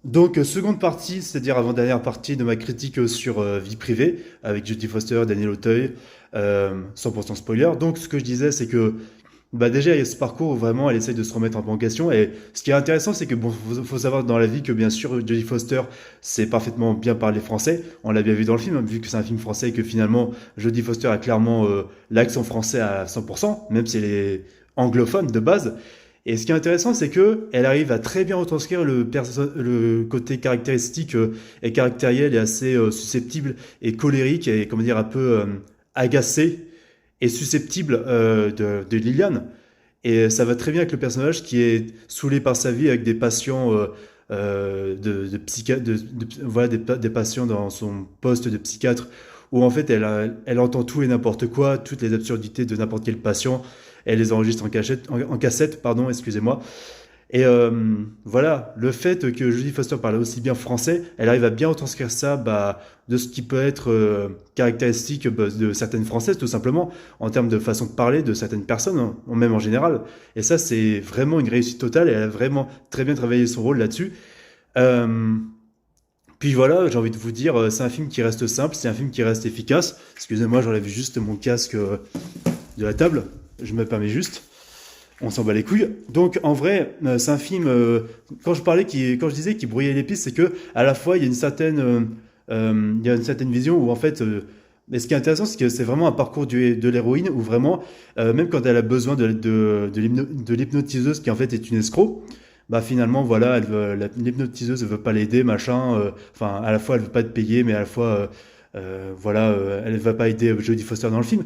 Donc, seconde partie, c'est-à-dire avant-dernière partie de ma critique sur Vie privée, avec Jodie Foster, Daniel Auteuil, 100% spoiler. Donc, ce que je disais, c'est que bah déjà, il y a ce parcours où vraiment elle essaye de se remettre un peu en question. Et ce qui est intéressant, c'est que bon, faut savoir dans la vie que bien sûr, Jodie Foster sait parfaitement bien parler français. On l'a bien vu dans le film, hein, vu que c'est un film français et que finalement, Jodie Foster a clairement l'accent français à 100%, même si elle est anglophone de base. Et ce qui est intéressant, c'est que elle arrive à très bien retranscrire le côté caractéristique et caractériel et assez susceptible et colérique et comment dire un peu agacé et susceptible de Liliane. Et ça va très bien avec le personnage qui est saoulé par sa vie avec des patients voilà, des patients dans son poste de psychiatre où en fait elle entend tout et n'importe quoi, toutes les absurdités de n'importe quel patient, elle les enregistre en cassette, pardon, excusez-moi. Et voilà, le fait que Jodie Foster parle aussi bien français, elle arrive à bien retranscrire ça de ce qui peut être caractéristique de certaines Françaises, tout simplement, en termes de façon de parler de certaines personnes, hein, même en général. Et ça, c'est vraiment une réussite totale, et elle a vraiment très bien travaillé son rôle là-dessus. Euh, Puis voilà, j'ai envie de vous dire, c'est un film qui reste simple, c'est un film qui reste efficace. Excusez-moi, j'enlève juste mon casque de la table, je me permets juste. On s'en bat les couilles. Donc en vrai, c'est un film. Quand je disais qu'il brouillait les pistes, c'est que à la fois il y a il y a une certaine vision où en fait. Mais ce qui est intéressant, c'est que c'est vraiment un parcours de l'héroïne où vraiment, même quand elle a besoin de l'hypnotiseuse qui en fait est une escroc, bah finalement voilà, l'hypnotiseuse ne veut pas l'aider, machin. Enfin, à la fois elle veut pas être payée, mais à la fois, voilà, elle ne va pas aider Jodie Foster dans le film.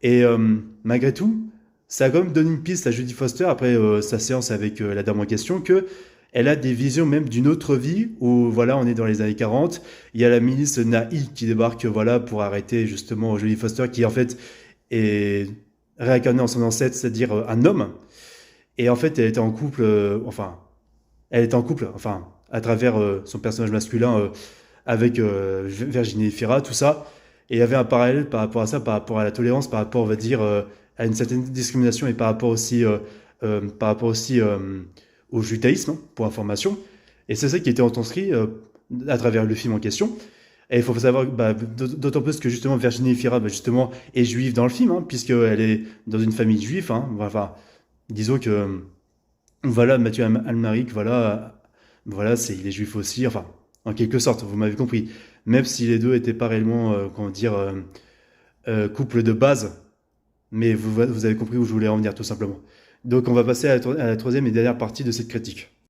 Et malgré tout, ça a quand même donné une piste à Jodie Foster après sa séance avec la dame en question que elle a des visions même d'une autre vie où voilà on est dans les années 40, il y a la milice Naï qui débarque voilà pour arrêter justement Jodie Foster qui en fait est réincarnée en son ancêtre, c'est-à-dire un homme, et en fait elle était en couple elle était en couple enfin à travers son personnage masculin avec Virginie Fira, tout ça. Et il y avait un parallèle par rapport à ça, par rapport à la tolérance, par rapport, on va dire, à une certaine discrimination et par rapport aussi au judaïsme, hein, pour information. Et c'est ça qui était retranscrit à travers le film en question. Et il faut savoir, d'autant plus que justement Virginie Fira, justement, est juive dans le film, hein, puisqu'elle est dans une famille juive. Hein, enfin, disons que, voilà, Mathieu Almaric, voilà, voilà, il est juif aussi, enfin, en quelque sorte, vous m'avez compris. Même si les deux étaient pas réellement, comment dire, couple de base, mais vous avez compris où je voulais en venir, tout simplement. Donc, on va passer à la troisième et dernière partie de cette critique.